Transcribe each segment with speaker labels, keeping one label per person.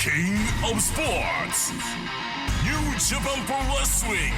Speaker 1: King of Sports, New Japan Pro Wrestling.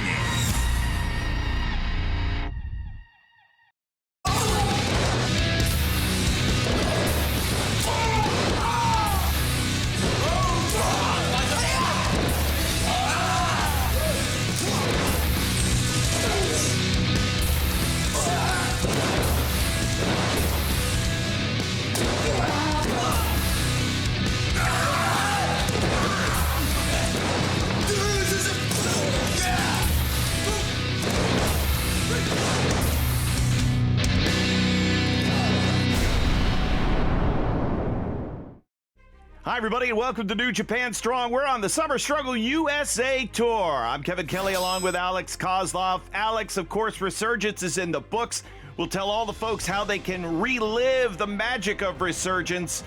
Speaker 2: Hi, everybody, and welcome to New Japan Strong. We're on the Summer Struggle USA Tour. I'm Kevin Kelly along with Alex Kozlov. Alex, of course, Resurgence is in the books. We'll tell all the folks how they can relive the magic of Resurgence.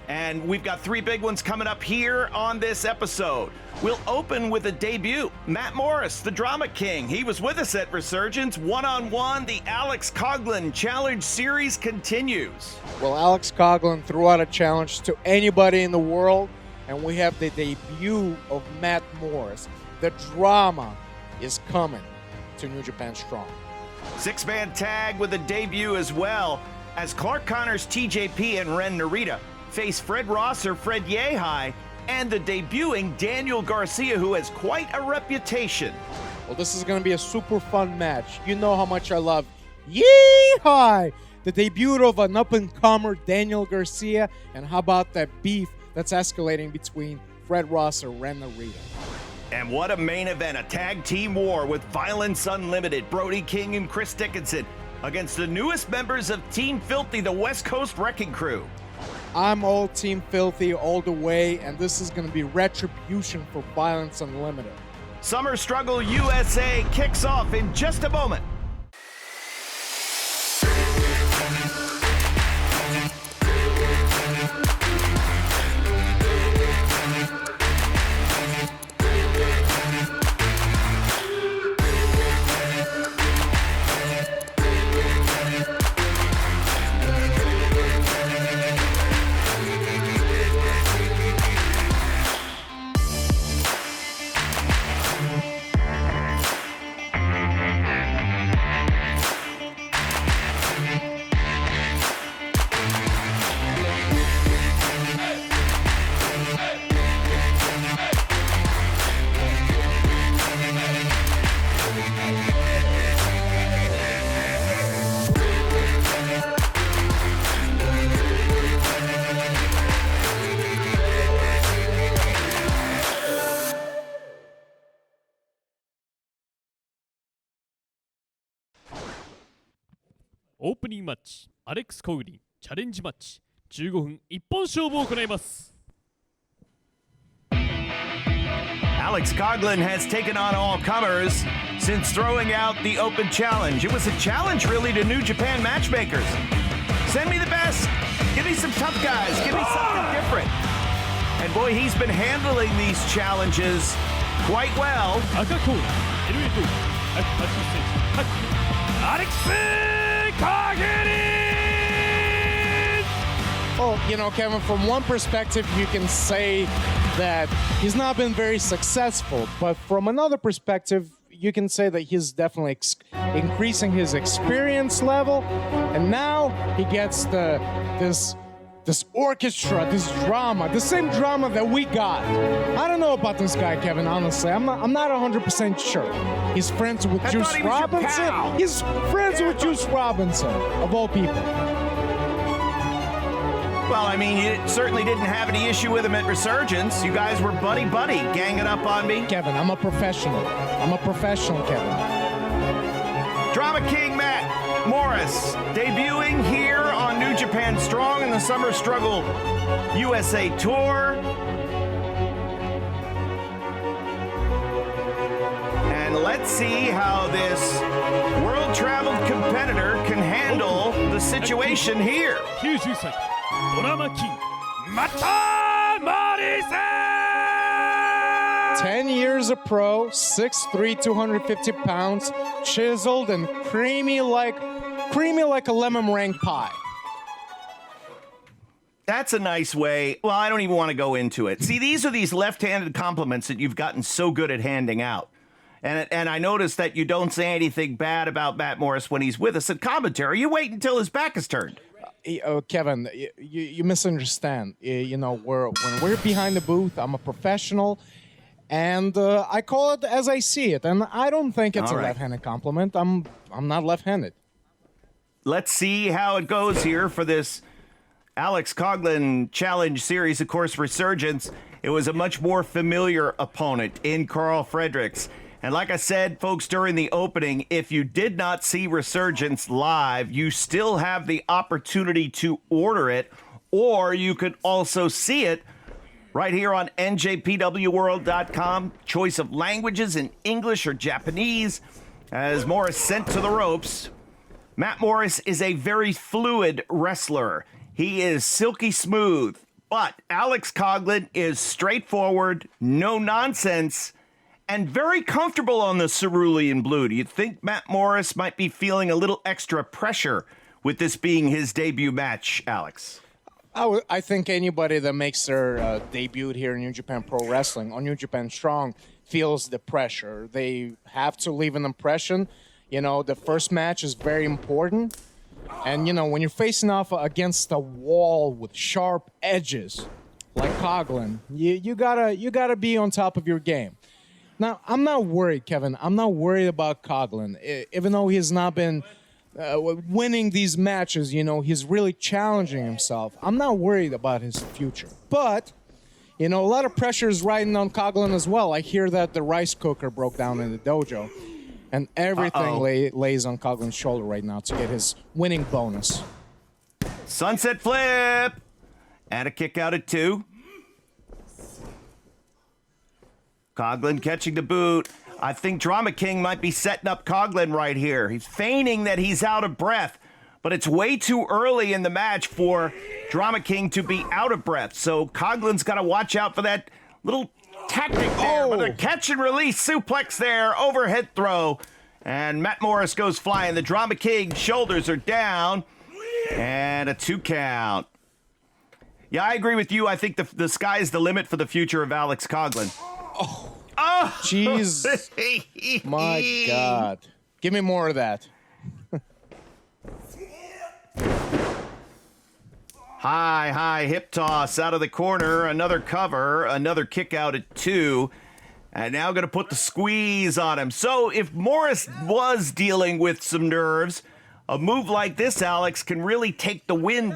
Speaker 2: And we've got three big ones coming up here on this episode. We'll open with a debut. Matt Morris, the Drama King. He was with us at Resurgence. One-on-one, the Alex Coughlin Challenge Series continues.
Speaker 3: Well, Alex Coughlin threw out a challenge to anybody in the world, and we have the debut of Matt Morris. The drama is coming to New Japan Strong.
Speaker 2: Six-man tag with a debut as well, as Clark Connors, TJP, and Ren Narita face Fred Rosser, Fred Yehai, and the debuting Daniel Garcia, who has quite a reputation.
Speaker 3: Well, this is going to be a super fun match. You know how much I love Yehai, the debut of an up-and-comer Daniel Garcia, and how about that beef that's escalating between Fred Rosser and Ren Narita.
Speaker 2: And what a main event, a tag team war with Violence Unlimited, Brody King and Chris Dickinson against the newest members of Team Filthy, the West Coast Wrecking Crew.
Speaker 3: I'm all Team Filthy all the way, and this is going to be retribution for Violence Unlimited.
Speaker 2: Summer Struggle USA kicks off in just a moment.
Speaker 4: オープニングマッチ、アレックス・コグリンチャレンジマッチ15分一本勝負を行います。
Speaker 2: Alex Coughlin has taken on all comers since throwing out the open challenge. It was a challenge really to New Japan matchmakers. Send me the best. Give me some tough guys. Give me something different. And boy, he's been handling these challenges quite well.
Speaker 4: 赤コーナー、LA ドーム、アレックス・
Speaker 3: Well, you know, Kevin, from one perspective, you can say that he's not been very successful. But from another perspective, you can say that he's definitely increasing his experience level. And now he gets this orchestra, this drama, the same drama that we got. I don't know about this guy, Kevin, honestly. I'm not 100% sure. He's friends with Juice Robinson. He's friends with Juice Robinson, of all people.
Speaker 2: Well, I mean, you certainly didn't have any issue with him at Resurgence. You guys were buddy-buddy, ganging up on me.
Speaker 3: Kevin, I'm a professional. I'm a professional, Kevin.
Speaker 2: Drama King Matt Morris, debuting here on New Japan Strong in the Summer Struggle USA Tour. And let's see how this world-traveled competitor can handle the situation here.
Speaker 4: 90歳ドラマキングマッタ・モリス。
Speaker 3: 10 years a pro, 6'3", 250 pounds, chiseled and creamy like a lemon meringue pie.
Speaker 2: That's a nice way. Well, I don't even want to go into it. See, these are these left-handed compliments that you've gotten so good at handing out. And I noticed that you don't say anything bad about Matt Morris when he's with us at commentary. You wait until his back is turned.
Speaker 3: Kevin, you misunderstand. When we're behind the booth, I'm a professional, and I call it as I see it. And I don't think it's
Speaker 2: All
Speaker 3: a
Speaker 2: right.
Speaker 3: left-handed compliment. I'm not left-handed.
Speaker 2: Let's see how it goes here for this Alex Coughlin Challenge Series. Of course, Resurgence, it was a much more familiar opponent in Carl Fredericks. And like I said, folks, during the opening, if you did not see Resurgence live, you still have the opportunity to order it, or you could also see it right here on njpwworld.com. Choice of languages in English or Japanese. As Morris sent to the ropes, Matt Morris is a very fluid wrestler. He is silky smooth, but Alex Coughlin is straightforward, no nonsense, and very comfortable on the cerulean blue. Do you think Matt Morris might be feeling a little extra pressure with this being his debut match, Alex?
Speaker 3: I think anybody that makes their debut here in New Japan Pro Wrestling on New Japan Strong feels the pressure. They have to leave an impression. The first match is very important. And, when you're facing off against a wall with sharp edges like Coughlin, you gotta be on top of your game. Now, I'm not worried, Kevin. I'm not worried about Coughlin. Even though he's not been winning these matches, he's really challenging himself. I'm not worried about his future. But, a lot of pressure is riding on Coughlin as well. I hear that the rice cooker broke down in the dojo. And everything lays on Coughlin's shoulder right now to get his winning bonus.
Speaker 2: Sunset flip! And a kick out at 2. Coughlin catching the boot. I think Drama King might be setting up Coughlin right here. He's feigning that he's out of breath, but it's way too early in the match for Drama King to be out of breath. So Coughlin's got to watch out for that little tactic there. But a catch and release suplex there, overhead throw. And Matt Morris goes flying. The Drama King shoulders are down. And a 2 count. Yeah, I agree with you. I think the sky's the limit for the future of Alex Coughlin. Oh,
Speaker 3: jeez. My God. Give me more of that.
Speaker 2: High hip toss out of the corner. Another cover. Another kick out at 2. And now going to put the squeeze on him. So if Morris was dealing with some nerves, a move like this, Alex, can really take the wind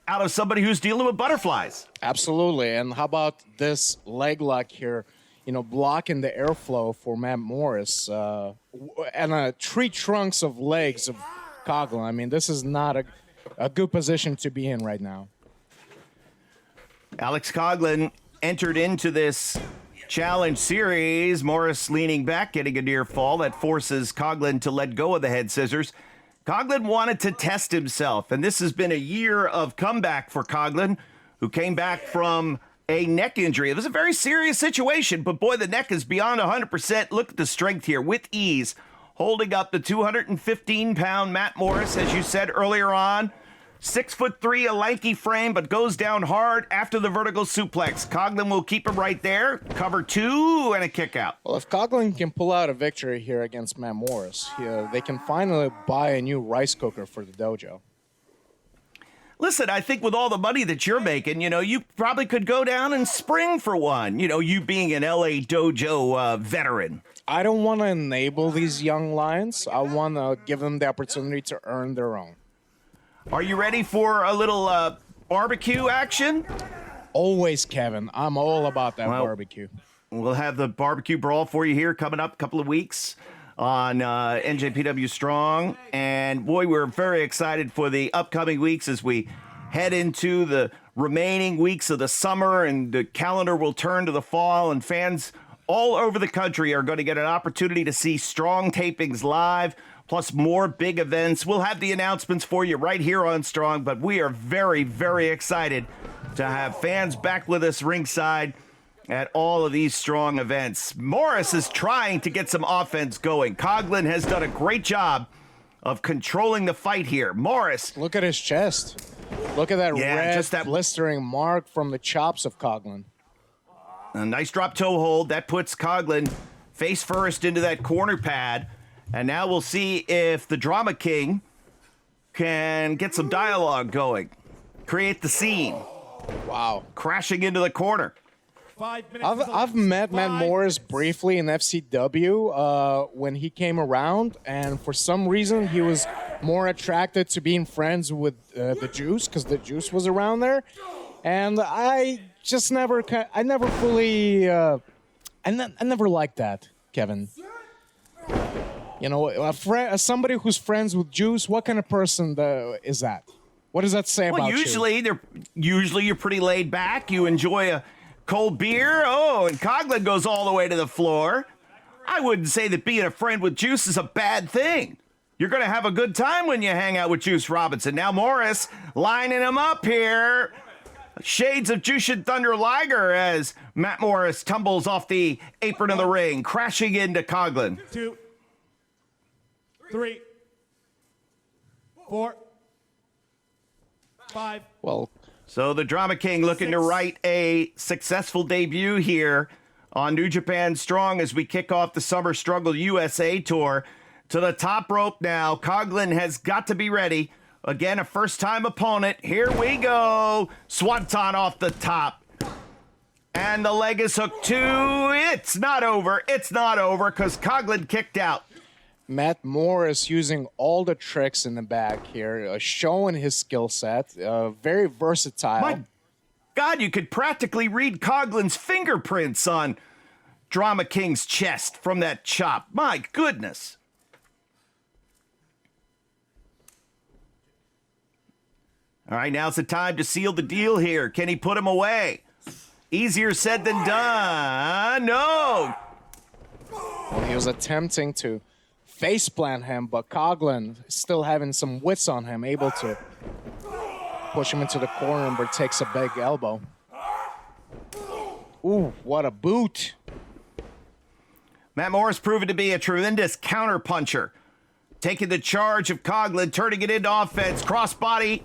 Speaker 2: out of somebody who's dealing with butterflies.
Speaker 3: Absolutely. And how about this leg lock here? Blocking the airflow for Matt Morris. And tree trunks of legs of Coughlin. I mean, this is not a good position to be in right now.
Speaker 2: Alex Coughlin entered into this challenge series. Morris leaning back, getting a near fall. That forces Coughlin to let go of the head scissors. Coughlin wanted to test himself, and this has been a year of comeback for Coughlin, who came back from a neck injury. It was a very serious situation, but boy, the neck is beyond 100%. Look at the strength here with ease, holding up the 215-pound Matt Morris, as you said earlier on. 6'3", a lanky frame, but goes down hard after the vertical suplex. Coughlin will keep him right there. Cover 2 and a kick out.
Speaker 3: Well, if Coughlin can pull out a victory here against Matt Morris, they can finally buy a new rice cooker for the dojo.
Speaker 2: Listen, I think with all the money that you're making, you probably could go down and spring for one. You being an LA dojo veteran.
Speaker 3: I don't want to enable these young lions. I want to give them the opportunity to earn their own.
Speaker 2: Are you ready for a little barbecue action?
Speaker 3: Always, Kevin. I'm all about that barbecue.
Speaker 2: We'll have the barbecue brawl for you here coming up a couple of weeks on NJPW Strong. And boy, we're very excited for the upcoming weeks as we head into the remaining weeks of the summer, and the calendar will turn to the fall, and fans all over the country are going to get an opportunity to see Strong tapings live, plus more big events. We'll have the announcements for you right here on Strong, but we are very, very excited to have fans back with us ringside at all of these Strong events. Morris is trying to get some offense going. Coughlin has done a great job of controlling the fight here. Morris.
Speaker 3: Look at his chest. Look at that red,
Speaker 2: just that
Speaker 3: blistering mark from the chops of Coughlin.
Speaker 2: A nice drop toe hold. That puts Coughlin face first into that corner pad. And now we'll see if the Drama King can get some dialogue going. Create the scene.
Speaker 3: Wow.
Speaker 2: Crashing into the corner.
Speaker 3: I've met Matt Morris briefly in FCW when he came around, and for some reason he was more attracted to being friends with the Juice because the Juice was around there, and I never liked that, Kevin. You know, somebody who's friends with Juice, what kind of person is that? What does that say about you?
Speaker 2: Usually you're pretty laid back. You enjoy a cold beer. Oh, and Coughlin goes all the way to the floor. I wouldn't say that being a friend with Juice is a bad thing. You're going to have a good time when you hang out with Juice Robinson. Now Morris lining him up here. Shades of Jushin Thunder Liger as Matt Morris tumbles off the apron of the ring, crashing into Coughlin.
Speaker 5: 2, 3, 4, 5.
Speaker 3: Well,
Speaker 2: so the Drama King looking to write a successful debut here on New Japan Strong as we kick off the Summer Struggle USA Tour. To the top rope now. Coughlin has got to be ready. Again, a first-time opponent. Here we go. Swanton off the top. And the leg is hooked too. It's not over. It's not over because Coughlin kicked out.
Speaker 3: Matt Morris using all the tricks in the back here, showing his skill set. Very versatile.
Speaker 2: My God, you could practically read Coughlin's fingerprints on Drama King's chest from that chop. My goodness. All right, now's the time to seal the deal here. Can he put him away? Easier said than done. No.
Speaker 3: Well, he was attempting to faceplant him, but Coughlin still having some wits on him, able to push him into the corner, but takes a big elbow. Ooh, what a boot.
Speaker 2: Matt Morris proven to be a tremendous counterpuncher. Taking the charge of Coughlin, turning it into offense. Crossbody.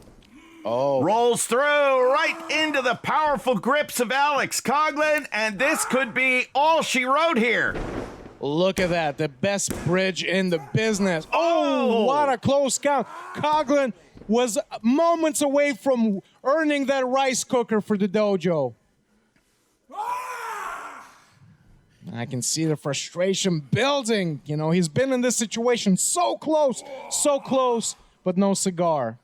Speaker 3: Oh.
Speaker 2: Rolls through right into the powerful grips of Alex Coughlin, and this could be all she wrote here.
Speaker 3: Look at that, the best bridge in the business. Oh, what a close count. Coughlin was moments away from earning that rice cooker for the dojo. I can see the frustration building. You know, he's been in this situation so close, but no cigar.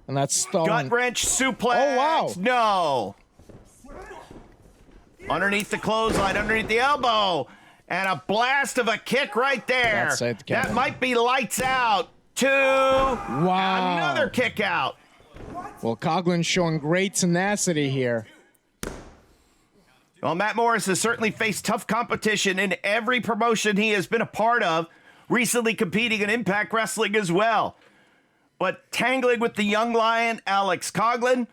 Speaker 3: And that's stolen.
Speaker 2: Gut wrench suplex.
Speaker 3: Oh, wow.
Speaker 2: No. Underneath the clothesline, underneath the elbow. And a blast of a kick right there.
Speaker 3: That's it, Kevin.
Speaker 2: That might be lights out. 2.
Speaker 3: Wow.
Speaker 2: Another kick out.
Speaker 3: Well, Coughlin showing great tenacity here.
Speaker 2: Well, Matt Morris has certainly faced tough competition in every promotion he has been a part of, recently competing in Impact Wrestling as well. But tangling with the young lion, Alex Coughlin,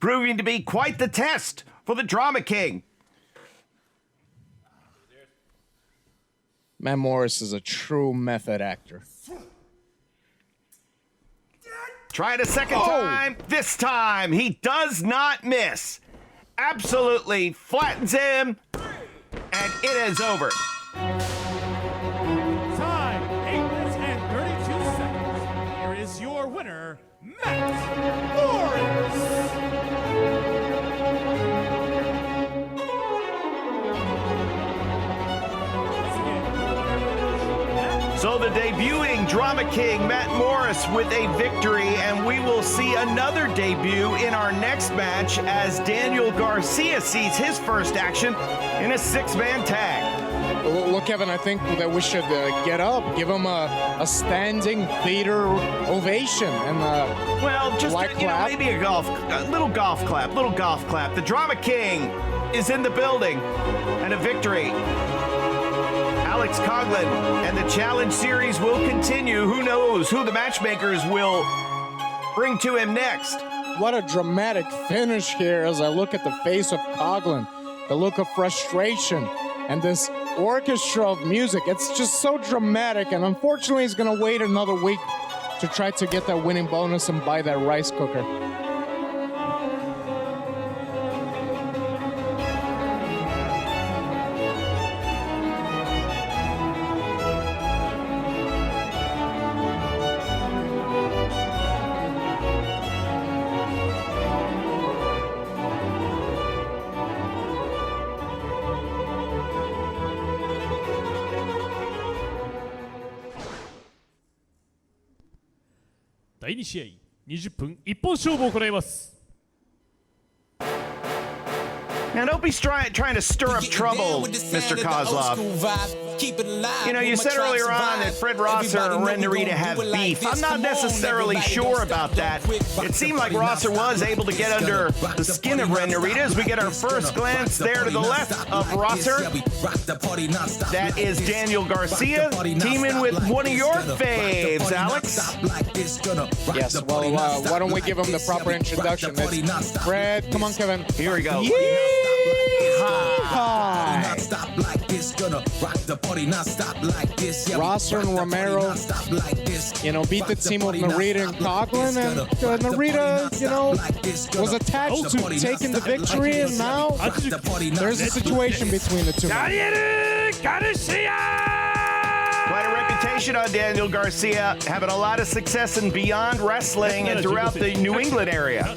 Speaker 2: proving to be quite the test for the Drama King.
Speaker 3: Matt Morris is a true method actor.
Speaker 2: Try it a second time. This time, he does not miss. Absolutely flattens him, and it is over.
Speaker 5: Time, 8 minutes and 32 seconds. Here is your winner, Matt Morris.
Speaker 2: So the debuting Drama King, Matt Morris, with a victory, and we will see another debut in our next match as Daniel Garcia sees his first action in a 6-man tag.
Speaker 3: Look, Kevin, I think that we should get up, give him a standing theater ovation, and
Speaker 2: well, just
Speaker 3: clap.
Speaker 2: maybe a little golf clap. The Drama King is in the building, and a victory. Alex Coughlin and the Challenge Series will continue. Who knows who the matchmakers will bring to him next.
Speaker 3: What a dramatic finish here as I look at the face of Coughlin, the look of frustration, and this orchestra of music. It's just so dramatic, and unfortunately he's going to wait another week to try to get that winning bonus and buy that rice cooker.
Speaker 4: 第2試合20分一本勝負を行います。
Speaker 2: Now, don't be trying to stir up trouble, Mr. Kozlov. You know, you said earlier on that Fred Rosser and Ren Narita have beef. I'm not necessarily sure about that. It seemed like Rosser was able to get under the skin of Ren Narita as we get our first glance there to the left of Rosser. That is Daniel Garcia teaming with one of your faves, Alex.
Speaker 3: Yes, well, why don't we give him the proper introduction? It's Fred, come on, Kevin.
Speaker 2: Here we go.
Speaker 3: Hi. Rosser and Romero, beat the team of Narita and Coughlin, and Narita, was attached to taking the victory, and now there's a situation between the two.
Speaker 2: Quite a reputation on Daniel Garcia, having a lot of success in Beyond Wrestling and throughout the New England area.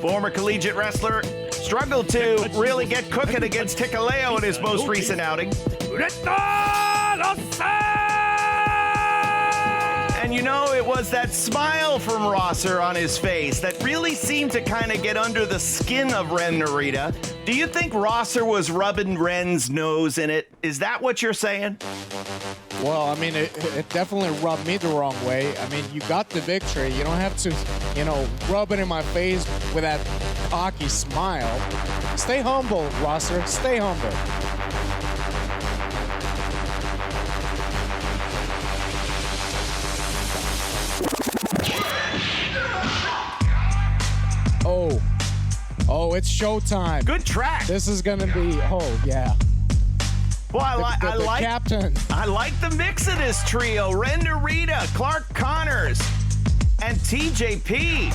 Speaker 2: Former collegiate wrestler struggled to really get cooking against Hikuleo in his most recent outing. And it was that smile from Rosser on his face that really seemed to kind of get under the skin of Ren Narita. Do you think Rosser was rubbing Ren's nose in it? Is that what you're saying?
Speaker 3: Well, I mean, it definitely rubbed me the wrong way. I mean, you got the victory. You don't have to, rub it in my face with that cocky smile. Stay humble, Rosser. Stay humble. Oh, it's showtime.
Speaker 2: Good track.
Speaker 3: This is going to be, yeah.
Speaker 2: Well, I like
Speaker 3: captain.
Speaker 2: I like the mix of this trio: Ren Narita, Clark Connors, and TJP.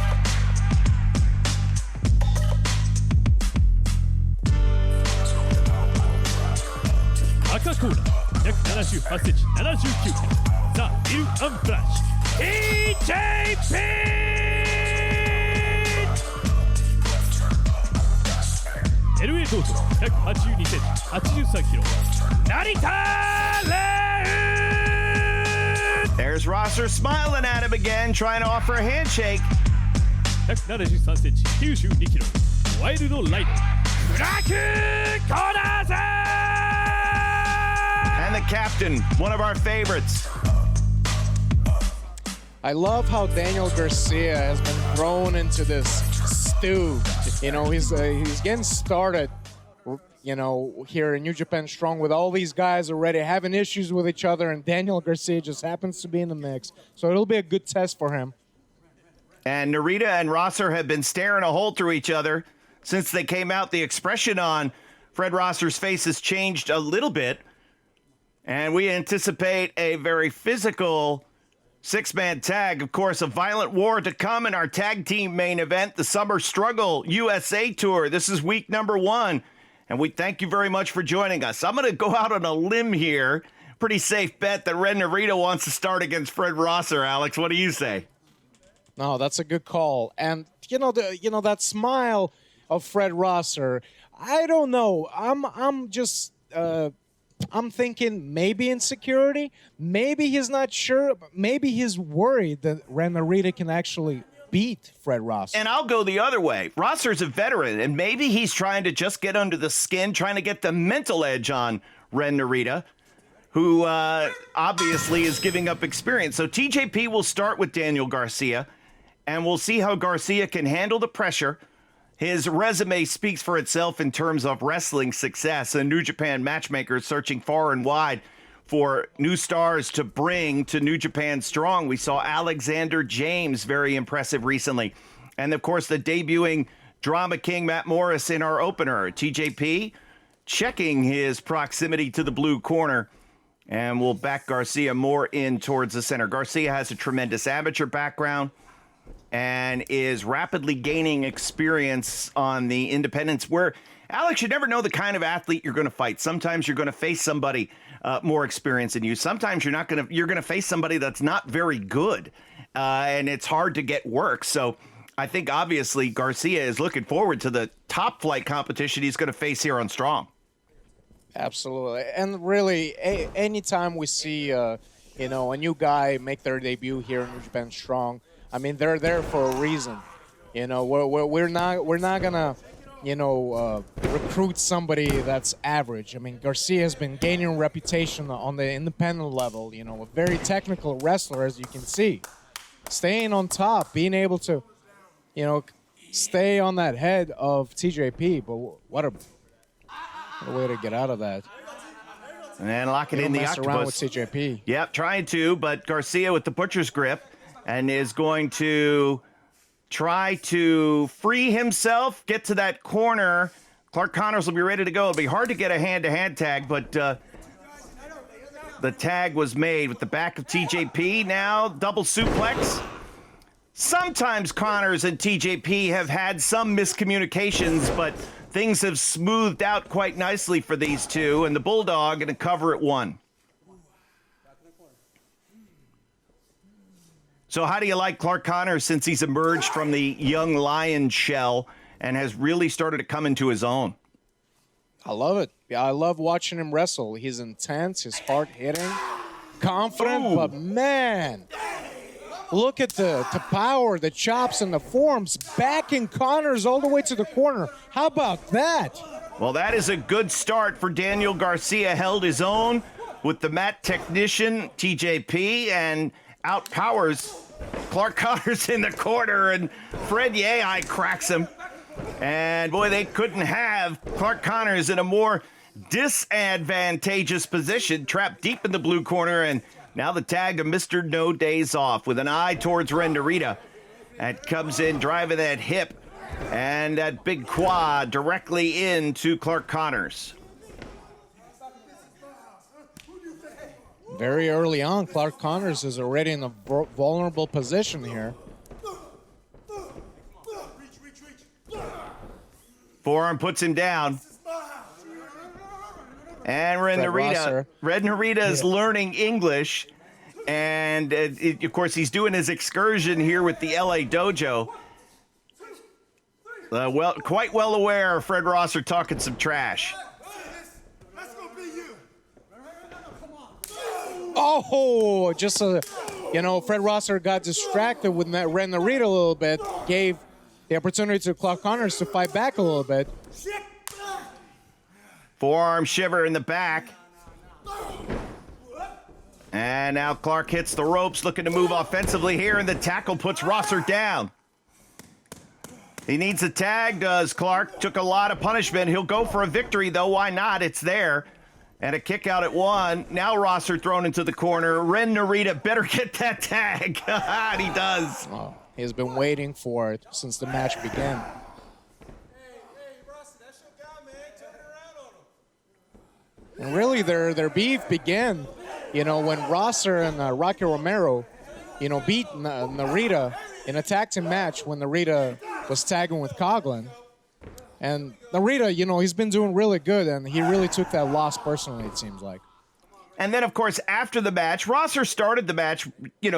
Speaker 4: Aka corner, 178センチ、79キロ。ザ・ビル・アンフラッシュ、TJP。LA トート182センチ、83キロ。Narita Leu!
Speaker 2: There's Rosser smiling at him again, trying to offer a handshake.
Speaker 4: 173センチ、92キロ。ワイルドライド、ブラックコーナーズ
Speaker 2: And the captain, one of our favorites.
Speaker 3: I love how Daniel Garcia has been thrown into this stew. He's getting started, here in New Japan Strong with all these guys already having issues with each other, and Daniel Garcia just happens to be in the mix. So it'll be a good test for him.
Speaker 2: And Narita and Rosser have been staring a hole through each other since they came out. The expression on Fred Rosser's face has changed a little bit, and we anticipate a very physical six-man tag. Of course, a violent war to come in our tag team main event, the Summer Struggle USA Tour. This is week number 1, and we thank you very much for joining us. I'm going to go out on a limb here. Pretty safe bet that Ren Narita wants to start against Fred Rosser. Alex, what do you say?
Speaker 3: No, that's a good call. And, that smile of Fred Rosser, I don't know. I'm thinking maybe insecurity. Maybe he's not sure. Maybe he's worried that Ren Narita can actually beat Fred Rosser.
Speaker 2: And I'll go the other way. Rosser's a veteran, and maybe he's trying to just get under the skin, trying to get the mental edge on Ren Narita, who obviously is giving up experience. So TJP will start with Daniel Garcia, and we'll see how Garcia can handle the pressure. His resume speaks for itself in terms of wrestling success, and New Japan matchmakers searching far and wide for new stars to bring to New Japan Strong. We saw Alexander James, very impressive recently. And, of course, the debuting drama king Matt Morris in our opener. TJP checking his proximity to the blue corner. And we'll back Garcia more in towards the center. Garcia has a tremendous amateur background and is rapidly gaining experience on the independents where, Alex, you never know the kind of athlete you're going to fight. Sometimes you're going to face somebody more experienced than you. Sometimes you're going to face somebody that's not very good, and it's hard to get work. So I think obviously Garcia is looking forward to the top flight competition he's going to face here on Strong.
Speaker 3: Absolutely. And really, anytime we see, a new guy make their debut here in New Japan Strong, I mean, they're there for a reason. We're not gonna, recruit somebody that's average. I mean, Garcia has been gaining a reputation on the independent level. A very technical wrestler, as you can see, staying on top, being able to, stay on that head of TJP. But what a way to get out of that.
Speaker 2: And lock it in the octopus.
Speaker 3: Around with TJP.
Speaker 2: Yep, trying to, but Garcia with the butcher's grip and is going to try to free himself, get to that corner. Clark Connors will be ready to go. It'll be hard to get a hand-to-hand tag, but the tag was made with the back of TJP. Now, double suplex. Sometimes Connors and TJP have had some miscommunications, but things have smoothed out quite nicely for these two, and the Bulldog going to cover at 1. So how do you like Clark Connors since he's emerged from the young lion shell and has really started to come into his own?
Speaker 3: I love it. Yeah, I love watching him wrestle. He's intense, his heart hitting, confident, but man, look at the power, the chops, and the forms, backing Connors all the way to the corner. How about that?
Speaker 2: Well, that is a good start for Daniel Garcia. Held his own with the mat technician, TJP, and outpowers Clark Connors in the corner, and Fred Yehai cracks him. And, boy, they couldn't have Clark Connors in a more disadvantageous position, trapped deep in the blue corner, and now the tag of Mr. No Days Off with an eye towards Ren Narita. That comes in, driving that hip and that big quad directly into Clark Connors.
Speaker 3: Very early on, Clark Connors is already in a vulnerable position here.
Speaker 2: Forearm puts him down. And Red Narita is learning English. And, of course, he's doing his excursion here with the LA Dojo. Quite well aware Fred Rosser talking some trash.
Speaker 3: Oh, just Fred Rosser got distracted with Ren Narita a little bit, gave the opportunity to Clark Connors to fight back a little bit.
Speaker 2: Forearm shiver in the back. And now Clark hits the ropes, looking to move offensively here, and the tackle puts Rosser down. He needs a tag, does Clark. Took a lot of punishment. He'll go for a victory, though. Why not? It's there. And a kick out at 1. Now Rosser thrown into the corner. Ren Narita better get that tag. And he does.
Speaker 3: Oh, he's been waiting for it since the match began.
Speaker 5: Hey, Rosser, that's your guy, man. Turn it around on him.
Speaker 3: And really, their beef began, when Rosser and Rocky Romero, beat Narita in a tag team match when Narita was tagging with Coughlin. And Narita, he's been doing really good, and he really took that loss personally, it seems like.
Speaker 2: And then, of course, after the match, Rosser started the match,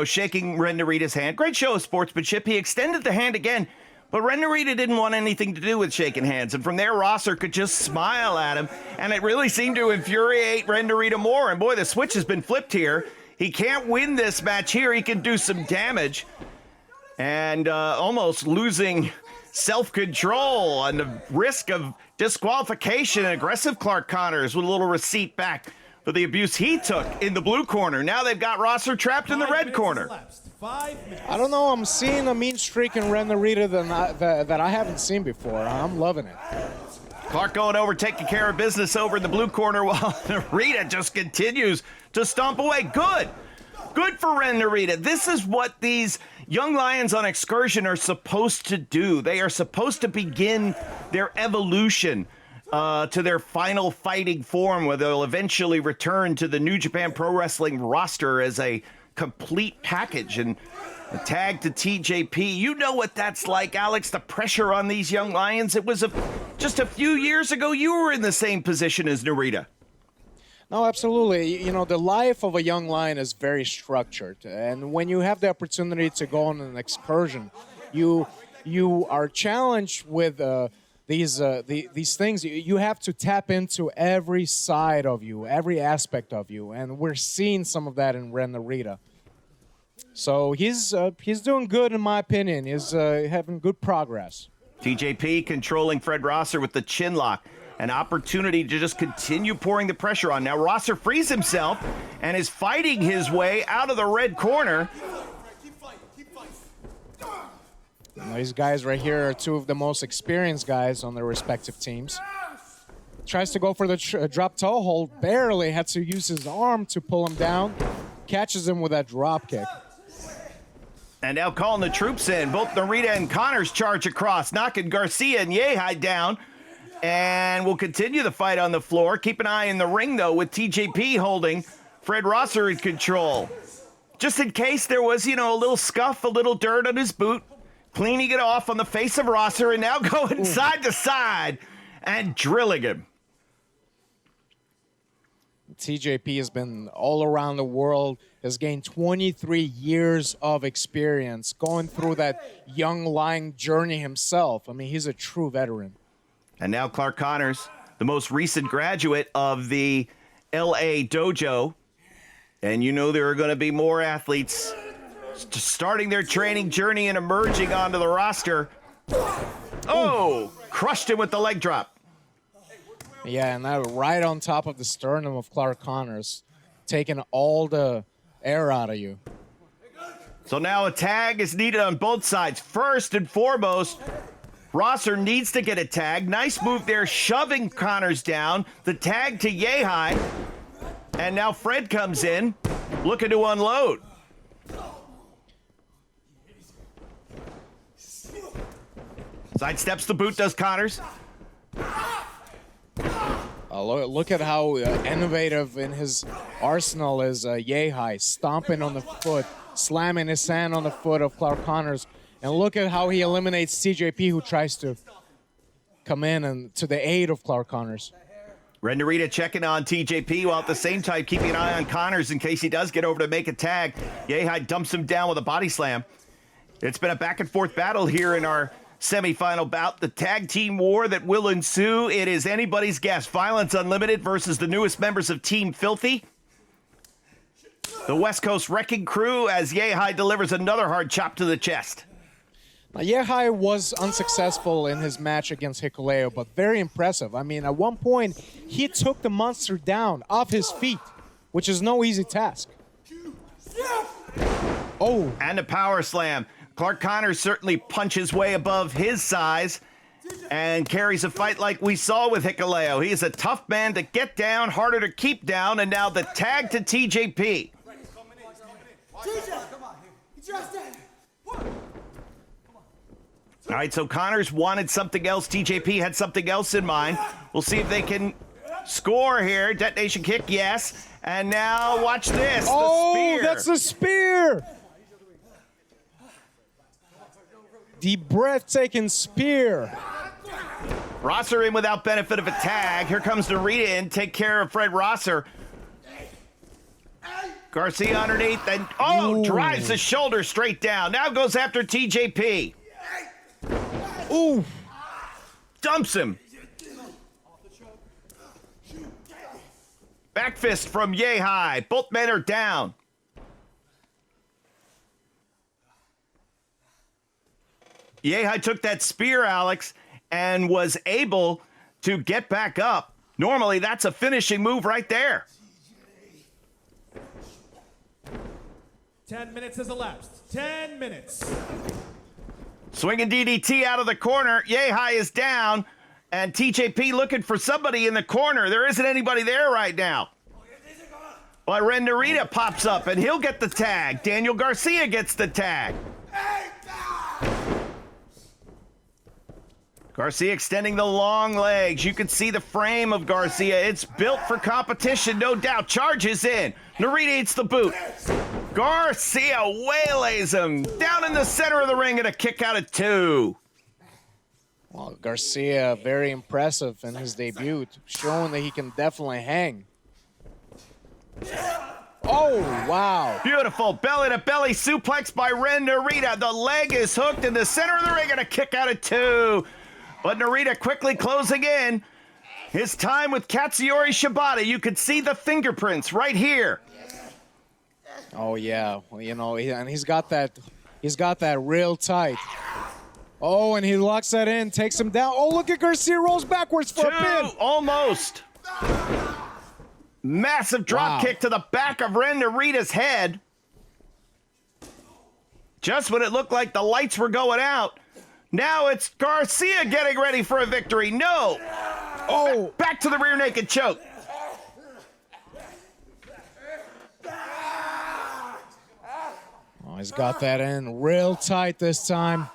Speaker 2: shaking Ren Narita's hand. Great show of sportsmanship. He extended the hand again, but Ren Narita didn't want anything to do with shaking hands. And from there, Rosser could just smile at him, and it really seemed to infuriate Ren Narita more. And, boy, the switch has been flipped here. He can't win this match here. He can do some damage. And almost losing self-control on the risk of disqualification. Aggressive Clark Connors with a little receipt back for the abuse he took in the blue corner. Now they've got Rosser trapped in the red corner.
Speaker 3: I don't know. I'm seeing a mean streak in Ren Narita that I haven't seen before. I'm loving it.
Speaker 2: Clark going over, taking care of business over in the blue corner while Narita just continues to stomp away. Good. Good for Ren Narita. This is what these young lions on excursion are supposed to do. They are supposed to begin their evolution to their final fighting form, where they'll eventually return to the New Japan Pro Wrestling roster as a complete package and a tag to TJP. You know what that's like, Alex, the pressure on these young lions. It was just a few years ago you were in the same position as Narita.
Speaker 3: No, absolutely. You know, the life of a young lion is very structured. And when you have the opportunity to go on an excursion, you are challenged with these things. You have to tap into every side of you, every aspect of you. And we're seeing some of that in Ren Narita. So he's doing good, in my opinion. He's having good progress.
Speaker 2: TJP controlling Fred Rosser with the chin lock. An opportunity to just continue pouring the pressure on. Now Rosser frees himself and is fighting his way out of the red corner.
Speaker 3: These guys right here are two of the most experienced guys on their respective teams. Tries to go for the drop toe hold. Barely had to use his arm to pull him down. Catches him with that drop kick.
Speaker 2: And now calling the troops in. Both Narita and Connors charge across, knocking Garcia and Yehai down. And we'll continue the fight on the floor. Keep an eye in the ring, though, with TJP holding Fred Rosser in control. Just in case there was, a little scuff, a little dirt on his boot. Cleaning it off on the face of Rosser and now going side to side and drilling him.
Speaker 3: TJP has been all around the world, has gained 23 years of experience going through that young lion journey himself. I mean, he's a true veteran.
Speaker 2: And now Clark Connors, the most recent graduate of the LA dojo. And there are going to be more athletes starting their training journey and emerging onto the roster. Oh, crushed him with the leg drop.
Speaker 3: Yeah, and that right on top of the sternum of Clark Connors, taking all the air out of you.
Speaker 2: So now a tag is needed on both sides. First and foremost, Rosser needs to get a tag. Nice move there, shoving Connors down. The tag to Yehai. And now Fred comes in, looking to unload. Sidesteps the boot, does Connors.
Speaker 3: Look at how innovative in his arsenal is Yehai, stomping on the foot, slamming his hand on the foot of Clark Connors. And look at how he eliminates TJP, who tries to come in and to the aid of Clark Connors.
Speaker 2: Ren Narita checking on TJP while at the same time keeping an eye on Connors in case he does get over to make a tag. Yehai dumps him down with a body slam. It's been a back and forth battle here in our semifinal bout. The tag team war that will ensue. It is anybody's guess. Violence Unlimited versus the newest members of Team Filthy. The West Coast Wrecking Crew as Yehai delivers another hard chop to the chest.
Speaker 3: Now, Yehai was unsuccessful in his match against Hikuleo, but very impressive. I mean, at one point, he took the monster down off his feet, which is no easy task. Oh.
Speaker 2: And a power slam. Clark Connors certainly punches way above his size and carries a fight like we saw with Hikuleo. He is a tough man to get down, harder to keep down, and now the tag to TJP. All right, so Connors wanted something else. TJP had something else in mind. We'll see if they can score here. Detonation kick, yes. And now watch this.
Speaker 3: Oh,
Speaker 2: the spear.
Speaker 3: That's the spear. The breathtaking spear.
Speaker 2: Rosser in without benefit of a tag. Here comes Narita in. Take care of Fred Rosser. Garcia underneath. And, drives the shoulder straight down. Now goes after TJP.
Speaker 3: Ooh.
Speaker 2: Dumps him. Back fist from Yehai. Both men are down. Yehai took that spear, Alex, and was able to get back up. Normally, that's a finishing move right there.
Speaker 5: 10 minutes has elapsed. 10 minutes.
Speaker 2: Swinging DDT out of the corner. Yehai is down, and TJP looking for somebody in the corner. There isn't anybody there right now. But Ren Narita pops up, and he'll get the tag. Daniel Garcia gets the tag. Garcia extending the long legs. You can see the frame of Garcia. It's built for competition, no doubt. Charges in. Narita eats the boot. Garcia waylays him down in the center of the ring and a kick out at 2.
Speaker 3: Well, Garcia, very impressive in his debut, showing that he can definitely hang. Oh, wow.
Speaker 2: Beautiful belly-to-belly suplex by Ren Narita. The leg is hooked in the center of the ring and a kick out at 2. But Narita quickly closing in. His time with Katsuyori Shibata. You can see the fingerprints right here.
Speaker 3: Oh, yeah. Well, you know, and he's got that real tight. Oh, and he locks that in, takes him down. Oh, look at Garcia rolls backwards for a pin.
Speaker 2: Almost. Massive drop kick to the back of Ren Narita's head. Just when it looked like the lights were going out. Now it's Garcia getting ready for a victory. No. Oh, back to the rear naked choke.
Speaker 3: Oh, he's got that in real tight this time.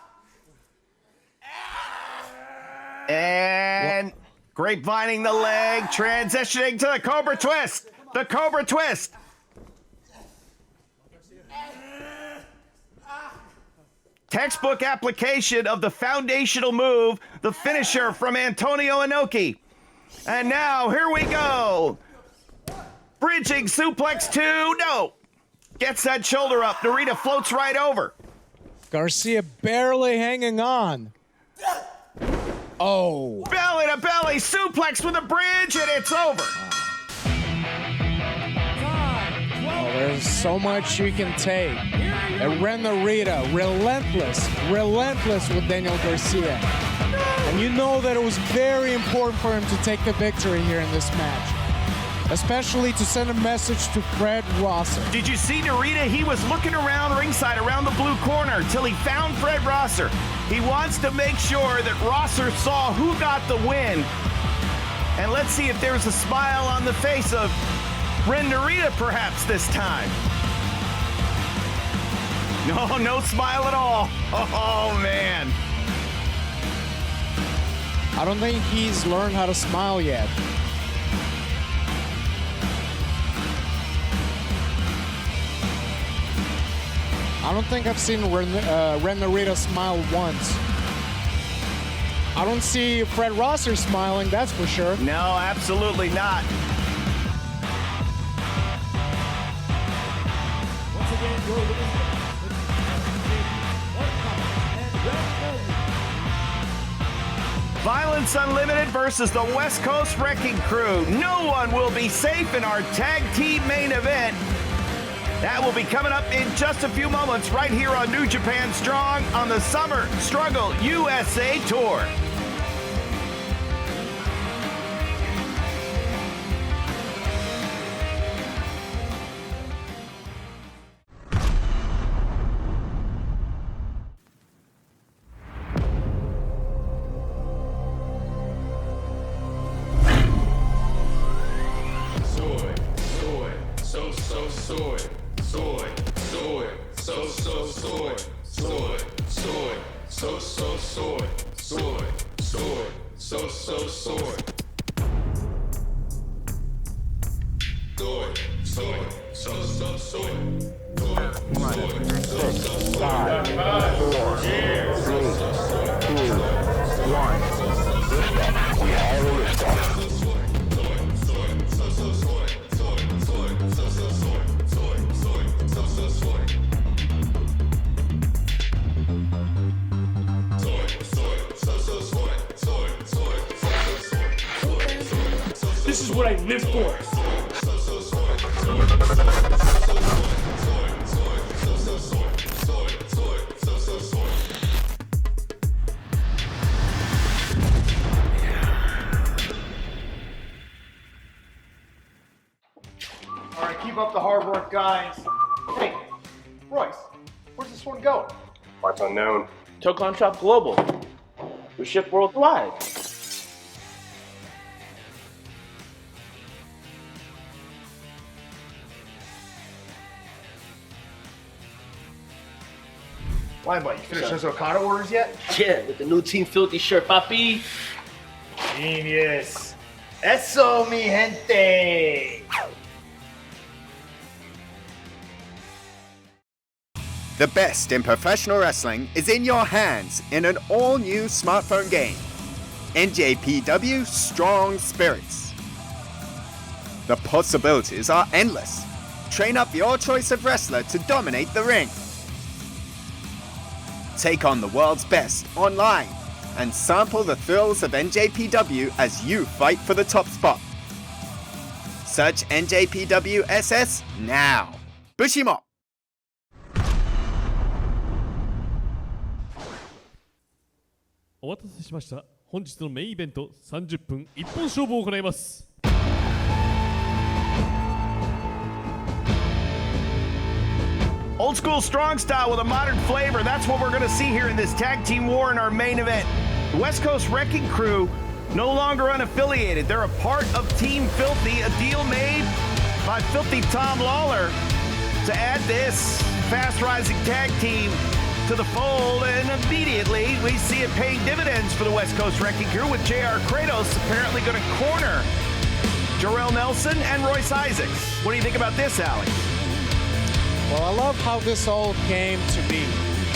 Speaker 2: And grapevining the leg, transitioning to the Cobra Twist. The Cobra Twist. Textbook application of the foundational move, the finisher from Antonio Inoki. And now, here we go. Bridging suplex 2, no. Gets that shoulder up, Narita floats right over.
Speaker 3: Garcia barely hanging on. Oh.
Speaker 2: Belly to belly, suplex with a bridge, and it's over.
Speaker 3: Oh, there's so much you can take. And Ren Narita, relentless with Daniel Garcia. And you know that it was very important for him to take the victory here in this match. Especially to send a message to Fred Rosser.
Speaker 2: Did you see Narita? He was looking around ringside, around the blue corner, till he found Fred Rosser. He wants to make sure that Rosser saw who got the win. And let's see if there's a smile on the face of Ren Narita perhaps this time. No smile at all. Oh, man.
Speaker 3: I don't think he's learned how to smile yet. I don't think I've seen Ren Narita smile once. I don't see Fred Rosser smiling, that's for sure.
Speaker 2: No, absolutely not.
Speaker 5: Once again, your winners
Speaker 2: Violence Unlimited versus the West Coast Wrecking Crew. No one will be safe in our tag team main event. That will be coming up in just a few moments right here on New Japan Strong on the Summer Struggle USA Tour.
Speaker 4: This is what I live for.
Speaker 6: All right, keep up the hard work, guys. Hey, Royce, where's this one going?
Speaker 7: Parts unknown.
Speaker 8: Tow Contract Global. We ship worldwide.
Speaker 6: Why, buddy? You finished those Okada orders yet?
Speaker 8: Yeah, with the new Team Filthy shirt, papi.
Speaker 6: Genius. Eso, mi gente.
Speaker 7: The best in professional wrestling is in your hands in an all-new smartphone game. NJPW Strong Spirits. The possibilities are endless. Train up your choice of wrestler to dominate the ring. Take on the world's best online and sample the thrills of NJPW as you fight for the top spot. Search NJPW SS now. Bushimo!
Speaker 4: お待たせしました。本日のメインイベント30分一本勝負を行います。
Speaker 2: Old school strong style with a modern flavor. That's what we're going to see here in this tag team war in our main event. The West Coast Wrecking Crew no longer unaffiliated. They're a part of Team Filthy, a deal made by Filthy Tom Lawler to add this fast rising tag team to the fold, and immediately we see it paying dividends for the West Coast Wrecking Crew with JR Kratos apparently going to corner Jarrell Nelson and Royce Isaacs. What do you think about this, Alex?
Speaker 3: Well, I love how this all came to be.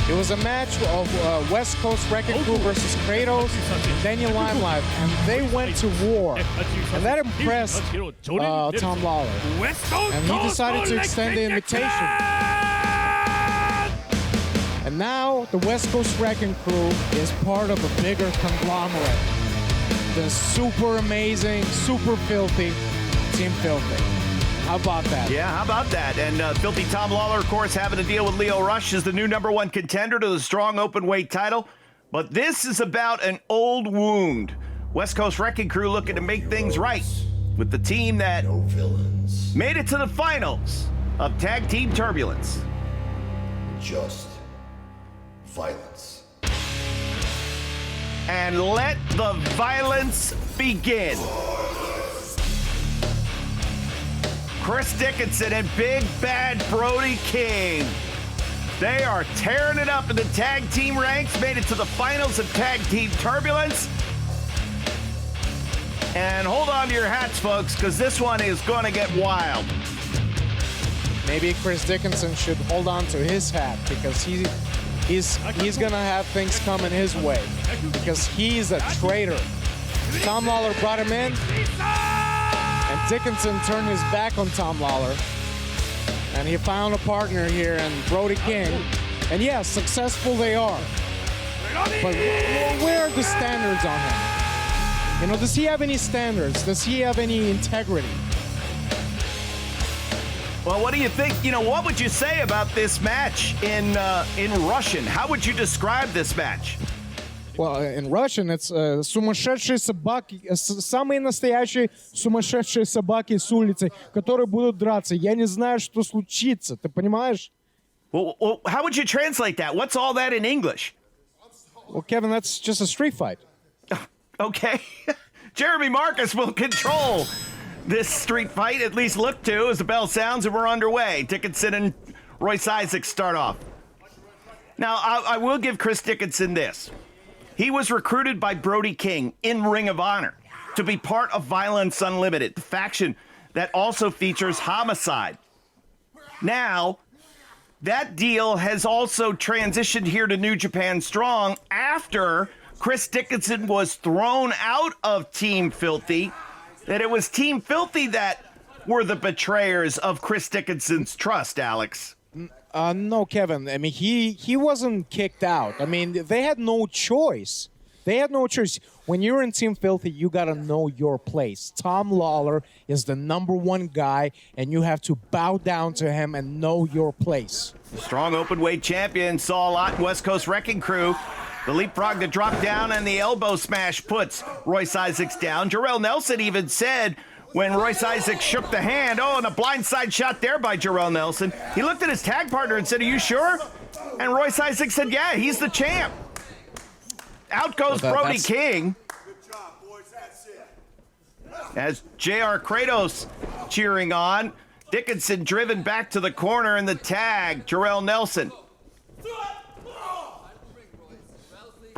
Speaker 3: It was a match of West Coast Wrecking Crew versus Kratos and Daniel Limelight, and they went to war. And that impressed Tom Lawler. And he decided to extend the invitation. And now the West Coast Wrecking Crew is part of a bigger conglomerate. The super amazing, super filthy Team Filthy. How about that?
Speaker 2: Yeah, how about that? And Filthy Tom Lawler, of course, having to deal with Leo Rush as the new #1 contender to the strong open weight title. But this is about an old wound. West Coast Wrecking Crew looking to make things right with the team that made it to the finals of Tag Team Turbulence.
Speaker 9: Just violence.
Speaker 2: And let the violence begin. Chris Dickinson and Big Bad Brody King. They are tearing it up in the tag team ranks, made it to the finals of Tag Team Turbulence. And hold on to your hats, folks, because this one is going to get wild.
Speaker 3: Maybe Chris Dickinson should hold on to his hat because he's going to have things coming his way because he's a traitor. Tom Lawler brought him in. And Dickinson turned his back on Tom Lawler. And he found a partner here in Brody King. And yes, successful they are. But where are the standards on him? You know, does he have any standards? Does he have any integrity?
Speaker 2: Well, what do you think? You know, what would you say about this match in Russian? How would you describe this match?
Speaker 3: Well, in Russian, it's сумасшедшие собаки, самые настоящие сумасшедшие собаки с улицы, которые будут драться. Я не знаю, что случится. Ты понимаешь?
Speaker 2: Well, how would you translate that? What's all that in English?
Speaker 3: Well, Kevin, that's just a street fight.
Speaker 2: Okay. Jeremy Marcus will control this street fight, at least look to, as the bell sounds and we're underway. Dickinson and Royce Isaacs start off. Now, I will give Chris Dickinson this. He was recruited by Brody King in Ring of Honor to be part of Violence Unlimited, the faction that also features Homicide. Now, that deal has also transitioned here to New Japan Strong after Chris Dickinson was thrown out of Team Filthy, that it was Team Filthy that were the betrayers of Chris Dickinson's trust, Alex.
Speaker 3: No, Kevin. I mean, he wasn't kicked out. I mean, they had no choice. They had no choice. When you're in Team Filthy, you got to know your place. Tom Lawler is the #1 guy, and you have to bow down to him and know your place.
Speaker 2: Strong open-weight champion saw a lot in West Coast Wrecking Crew. The leapfrog, the drop down, and the elbow smash puts Royce Isaacs down. Jarrell Nelson even said, when Royce Isaacs shook the hand, and a blindside shot there by Jarrell Nelson. He looked at his tag partner and said, "Are you sure?" And Royce Isaacs said, "Yeah, he's the champ." Out goes Brody King.
Speaker 9: Good job, boys. That's it.
Speaker 2: As JR Kratos cheering on. Dickinson driven back to the corner in the tag. Jarrell Nelson.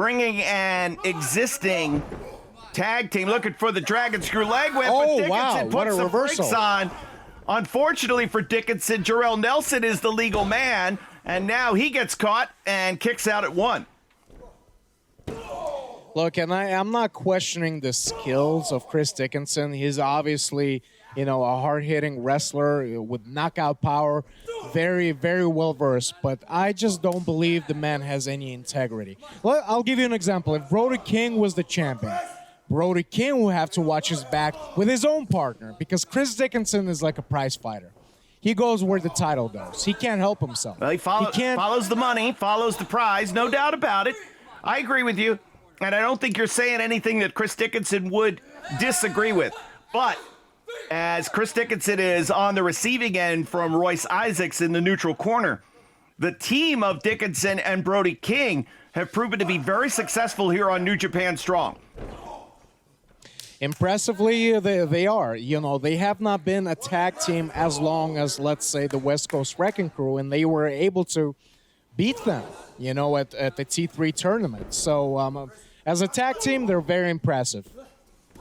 Speaker 2: bringing an existing tag team, looking for the Dragon Screw leg whip.
Speaker 3: Oh,
Speaker 2: but Dickinson
Speaker 3: wow, what
Speaker 2: puts
Speaker 3: a
Speaker 2: some
Speaker 3: reversal.
Speaker 2: brakes on. Unfortunately for Dickinson, Jarrell Nelson is the legal man, and now he gets caught and kicks out at 1.
Speaker 3: Look, and I'm not questioning the skills of Chris Dickinson. He's obviously, a hard-hitting wrestler with knockout power, very, very well-versed, but I just don't believe the man has any integrity. Well, I'll give you an example. If Brody King was the champion, Brody King will have to watch his back with his own partner because Chris Dickinson is like a prize fighter. He goes where the title goes. He can't help himself.
Speaker 2: Well, he follows the money, follows the prize, no doubt about it. I agree with you, and I don't think you're saying anything that Chris Dickinson would disagree with. But as Chris Dickinson is on the receiving end from Royce Isaacs in the neutral corner, the team of Dickinson and Brody King have proven to be very successful here on New Japan Strong.
Speaker 3: Impressively, they are. They have not been a tag team as long as, let's say, the West Coast Wrecking Crew, and they were able to beat them, at the T3 tournament. So as a tag team, they're very impressive.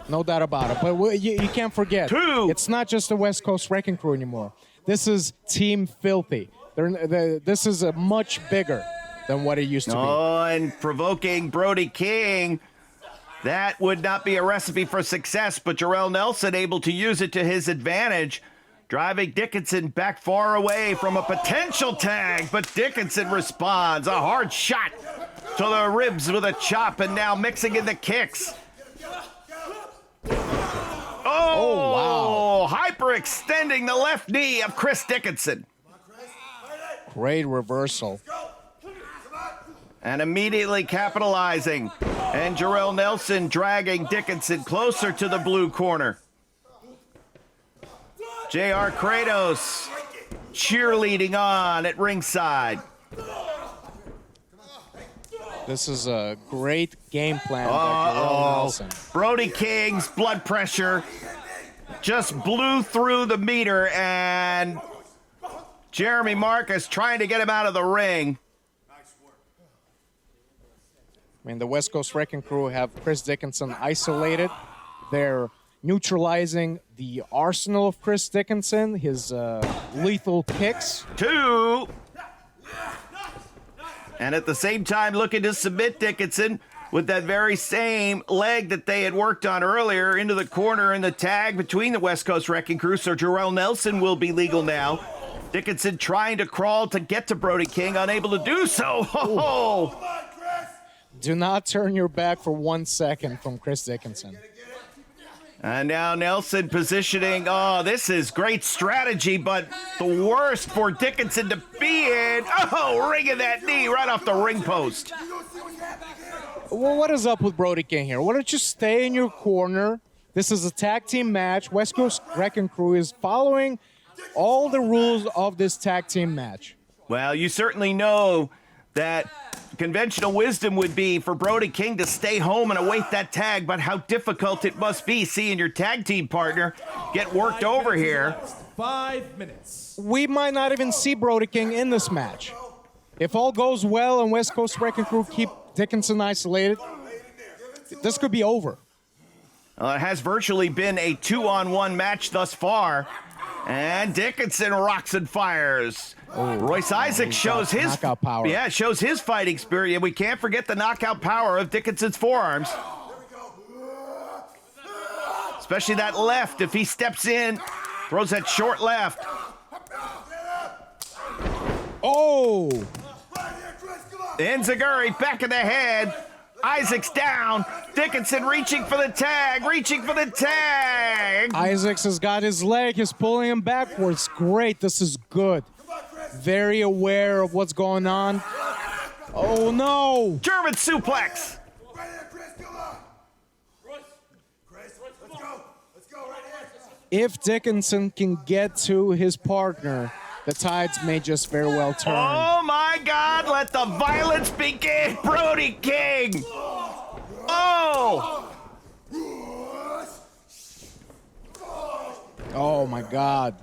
Speaker 3: No doubt about it. But you can't forget, it's not just the West Coast Wrecking Crew anymore. This is Team Filthy. This is a much bigger than what it used to be.
Speaker 2: Oh, and provoking Brody King. That would not be a recipe for success, but Jarrell Nelson able to use it to his advantage, driving Dickinson back far away from a potential tag, but Dickinson responds. A hard shot to the ribs with a chop, and now mixing in the kicks. Oh, wow. Hyperextending the left knee of Chris Dickinson.
Speaker 3: Great reversal.
Speaker 2: And immediately capitalizing. And Jarrell Nelson dragging Dickinson closer to the blue corner. JR Kratos cheerleading on at ringside.
Speaker 3: This is a great game plan by Jarrell Nelson.
Speaker 2: Brody King's blood pressure just blew through the meter, and Jeremy Marcus trying to get him out of the ring.
Speaker 3: I mean, the West Coast Wrecking Crew have Chris Dickinson isolated. They're neutralizing the arsenal of Chris Dickinson, his lethal kicks.
Speaker 2: 2. And at the same time looking to submit Dickinson with that very same leg that they had worked on earlier into the corner in the tag between the West Coast Wrecking Crew. So Jarrell Nelson will be legal now. Dickinson trying to crawl to get to Brody King, unable to do so. Oh.
Speaker 3: Do not turn your back for 1 second from Chris Dickinson.
Speaker 2: And now Nelson positioning. Oh, this is great strategy, but the worst for Dickinson to be in. Oh, ringing that knee right off the ring post.
Speaker 3: Well, what is up with Brody King here? Why don't you stay in your corner? This is a tag team match. West Coast Wrecking Crew is following all the rules of this tag team match.
Speaker 2: Well, you certainly know that conventional wisdom would be for Brody King to stay home and await that tag, but how difficult it must be seeing your tag team partner get worked over here.
Speaker 5: 5 minutes.
Speaker 3: We might not even see Brody King in this match. If all goes well and West Coast Wrecking Crew keep Dickinson isolated, this could be over.
Speaker 2: It has virtually been a 2-on-1 match thus far. And Dickinson rocks and fires. Royce Isaacs shows his
Speaker 3: knockout power.
Speaker 2: Yeah, shows his fighting spirit. And we can't forget the knockout power of Dickinson's forearms. Especially that left. If he steps in, throws that short left.
Speaker 3: Oh!
Speaker 2: Enziguri back of the head. Isaacs down. Dickinson reaching for the tag.
Speaker 3: Isaacs has got his leg. He's pulling him backwards. Great. This is good. Very aware of what's going on. Oh, no.
Speaker 2: German suplex.
Speaker 3: If Dickinson can get to his partner, the tides may just very well turn.
Speaker 2: Oh, my God. Let the violence begin. Brody King. Oh.
Speaker 3: Oh, my God.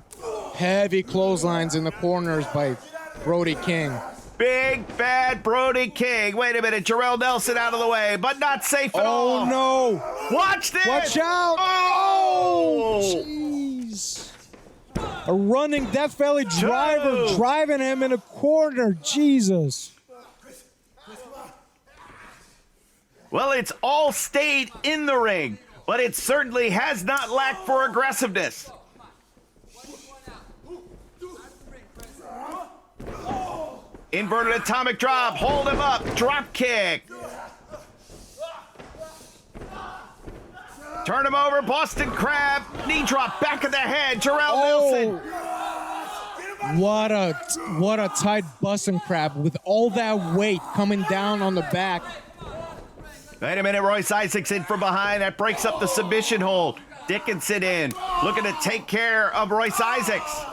Speaker 3: Heavy clotheslines in the corners by Brody King.
Speaker 2: Big bad Brody King. Wait a minute. Jarrell Nelson out of the way, but not safe at all.
Speaker 3: Oh, no.
Speaker 2: Watch this.
Speaker 3: Watch out.
Speaker 2: Oh.
Speaker 3: Jeez. A running Death Valley driver driving him in a corner. Jesus.
Speaker 2: Well, it's all stayed in the ring, but it certainly has not lacked for aggressiveness. Inverted atomic drop, hold him up, drop kick. Turn him over, Boston Crab, knee drop, back of the head, Jarrell Nelson.
Speaker 3: What a tight Boston Crab with all that weight coming down on the back.
Speaker 2: Wait a minute, Royce Isaacs in from behind, that breaks up the submission hold. Dickinson in, looking to take care of Royce Isaacs.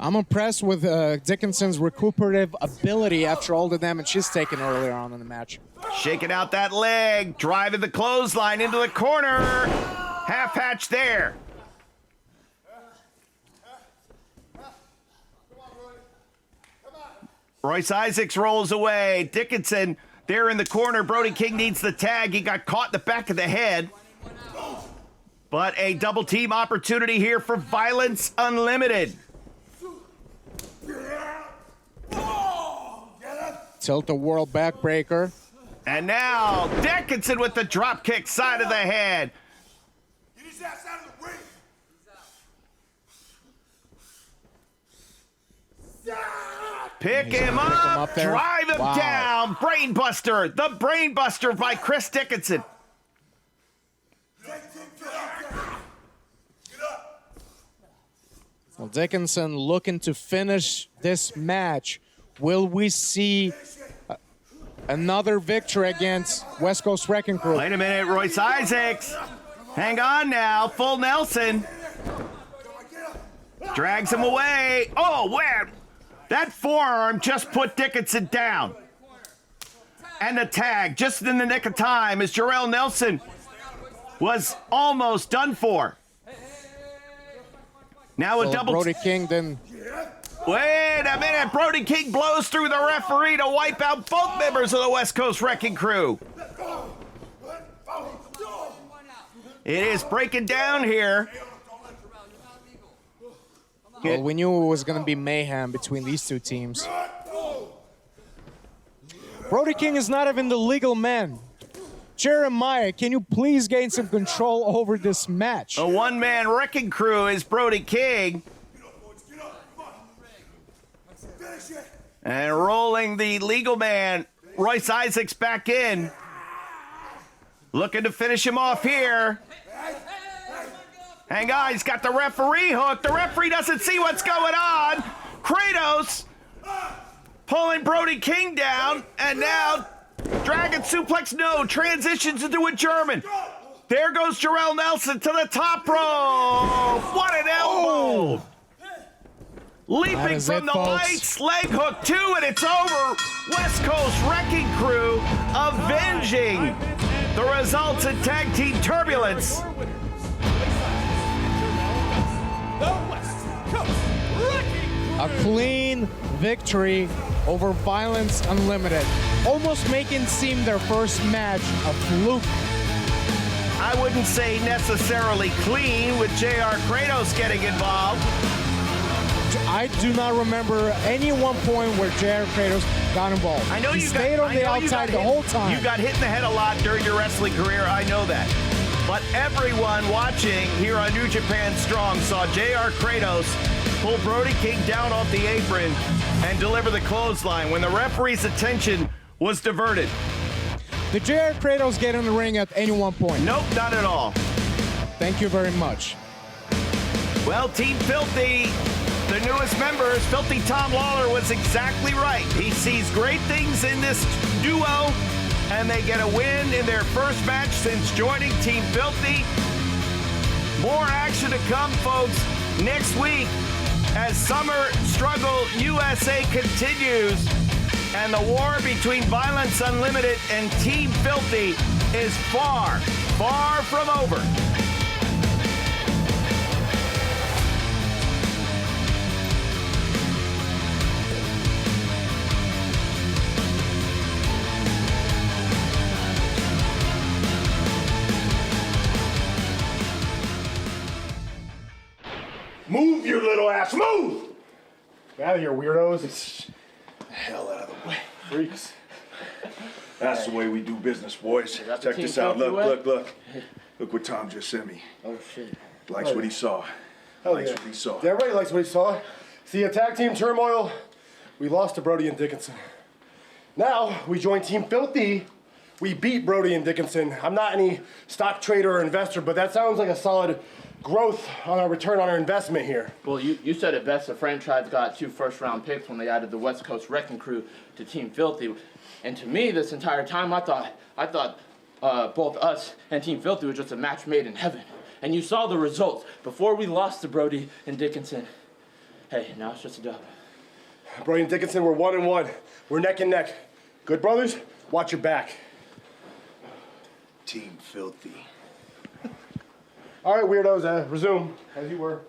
Speaker 3: I'm impressed with Dickinson's recuperative ability after all the damage he's taken earlier on in the match.
Speaker 2: Shaking out that leg, driving the clothesline into the corner. Half hatch there. Royce Isaacs rolls away. Dickinson there in the corner. Brody King needs the tag. He got caught in the back of the head. But a double team opportunity here for Violence Unlimited.
Speaker 3: Tilt the world backbreaker.
Speaker 2: And now Dickinson with the drop kick, side of the head.
Speaker 9: Get his ass out of the ring.
Speaker 2: Pick him up,
Speaker 3: there.
Speaker 2: drive him down. Brainbuster, the Brainbuster by Chris Dickinson.
Speaker 3: Well, Dickinson looking to finish this match. Will we see another victory against West Coast Wrecking Crew?
Speaker 2: Wait a minute, Royce Isaacs. Hang on now, full Nelson. Drags him away. Oh, where? That forearm just put Dickinson down. And the tag just in the nick of time as Jarrell Nelson was almost done for. Now a double.
Speaker 3: Brody King then.
Speaker 2: Wait a minute. Brody King blows through the referee to wipe out both members of the West Coast Wrecking Crew. It is breaking down here.
Speaker 3: Well, we knew it was going to be mayhem between these two teams. Brody King is not even the legal man. Jeremiah, can you please gain some control over this match?
Speaker 2: A one-man Wrecking Crew is Brody King. And rolling the legal man, Royce Isaacs back in. Looking to finish him off here. Hang on, he's got the referee hooked. The referee doesn't see what's going on. Kratos pulling Brody King down, and now Dragon Suplex, no, transitions into a German. There goes Jarrell Nelson to the top rope. What an elbow. Leaping from the lights, leg hook two, and it's over. West Coast Wrecking Crew avenging the results in tag team turbulence.
Speaker 3: A clean victory over Violence Unlimited, almost making it seem their first match a fluke.
Speaker 2: I wouldn't say necessarily clean with JR Kratos getting involved.
Speaker 3: I do not remember any one point where JR Kratos got involved.
Speaker 2: I know
Speaker 3: he
Speaker 2: you
Speaker 3: stayed
Speaker 2: got,
Speaker 3: on the outside the whole time.
Speaker 2: You got hit in the head a lot during your wrestling career, I know that. But everyone watching here on New Japan Strong saw JR Kratos pull Brody King down off the apron and deliver the clothesline when the referee's attention was diverted.
Speaker 3: Did JR Kratos get in the ring at any one point?
Speaker 2: Nope, not at all.
Speaker 3: Thank you very much.
Speaker 2: Well, Team Filthy, the newest members, Filthy Tom Lawler was exactly right. He sees great things in this duo, and they get a win in their first match since joining Team Filthy. More action to come, folks, next week as Summer Struggle USA continues and the war between Violence Unlimited and Team Filthy is far, far from over.
Speaker 9: little ass. Move!
Speaker 6: Get out of here, weirdos.
Speaker 9: Hell out of the way, freaks. That's the way we do business, boys. Check this out. Look. Look what Tom just sent me.
Speaker 8: Oh, shit.
Speaker 9: Likes what he saw. Likes what he saw.
Speaker 6: Everybody likes what he saw. See, a tag team turmoil. We lost to Brody and Dickinson. Now, we join Team Filthy. We beat Brody and Dickinson. I'm not any stock trader or investor, but that sounds like a solid growth on our return on our investment here.
Speaker 8: Well, you said it best. The franchise got 2 first-round picks when they added the West Coast Wrecking Crew to Team Filthy. And to me, this entire time, I thought both us and Team Filthy were just a match made in heaven. And you saw the results before we lost to Brody and Dickinson. Hey, now it's just a dub.
Speaker 6: Brody and Dickinson, we're 1-1. We're neck and neck. Good brothers, watch your back.
Speaker 9: Team Filthy.
Speaker 6: All right, weirdos, resume as you were.